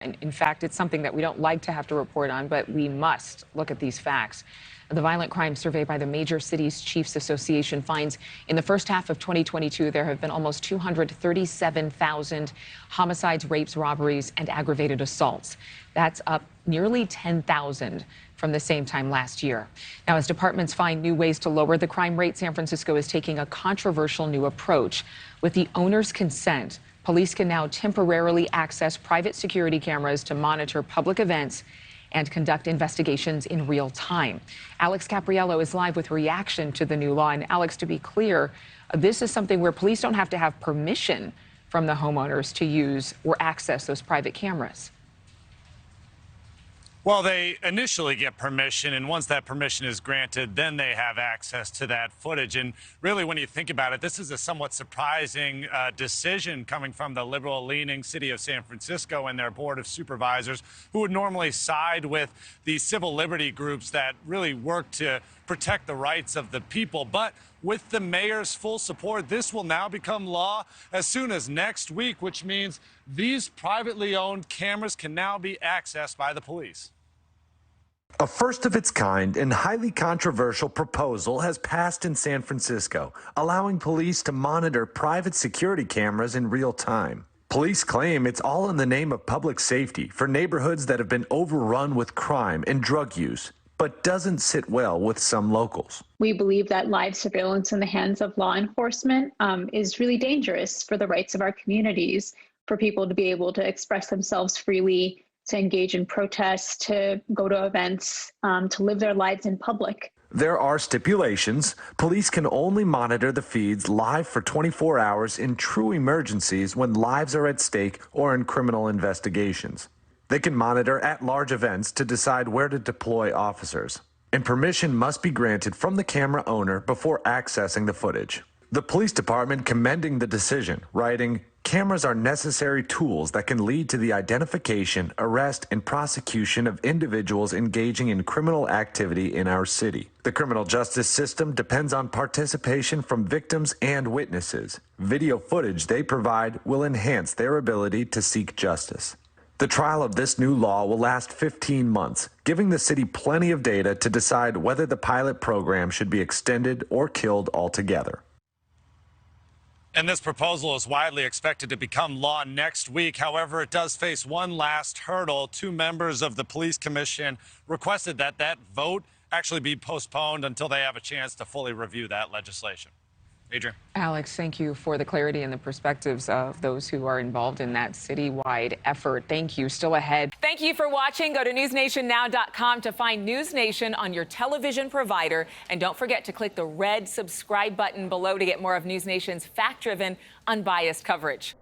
And in fact, it's something that we don't like to have to report on, but we must look at these facts. The Violent Crime Survey by the Major Cities Chiefs Association finds in the first half of 2022, there have been almost 237,000 homicides, rapes, robberies, and aggravated assaults. That's up nearly 10,000 from the same time last year. Now, as departments find new ways to lower the crime rate, San Francisco is taking a controversial new approach. With the owner's consent, police can now temporarily access private security cameras to monitor public events and conduct investigations in real time. Alex Capriello is live with reaction to the new law. And Alex, to be clear, this is something where police don't have to have permission from the homeowners to use or access those private cameras. Well, they initially get permission, and once that permission is granted, then they have access to that footage. And really, when you think about it, this is a somewhat surprising decision coming from the liberal-leaning city of San Francisco and their board of supervisors, who would normally side with these civil liberty groups that really work to protect the rights of the people. But with the mayor's full support, this will now become law as soon as next week, which means these privately owned cameras can now be accessed by the police. A first-of-its-kind and highly controversial proposal has passed in San Francisco, allowing police to monitor private security cameras in real time. Police claim it's all in the name of public safety for neighborhoods that have been overrun with crime and drug use, but doesn't sit well with some locals. We believe that live surveillance in the hands of law enforcement is really dangerous for the rights of our communities, for people to be able to express themselves freely, to engage in protests, to go to events, to live their lives in public. There are stipulations. Police can only monitor the feeds live for 24 hours in true emergencies when lives are at stake or in criminal investigations. They can monitor at large events to decide where to deploy officers. And permission must be granted from the camera owner before accessing the footage. The police department commending the decision, writing, "Cameras are necessary tools that can lead to the identification, arrest, and prosecution of individuals engaging in criminal activity in our city. The criminal justice system depends on participation from victims and witnesses. Video footage they provide will enhance their ability to seek justice." The trial of this new law will last 15 months, giving the city plenty of data to decide whether the pilot program should be extended or killed altogether. And this proposal is widely expected to become law next week. However, it does face one last hurdle. Two members of the police commission requested that that vote actually be postponed until they have a chance to fully review that legislation. Adrian. Alex, thank you for the clarity and the perspectives of those who are involved in that citywide effort. Thank you. Still ahead. Thank you for watching. Go to newsnationnow.com to find NewsNation on your television provider. And don't forget to click the red subscribe button below to get more of NewsNation's fact-driven, unbiased coverage.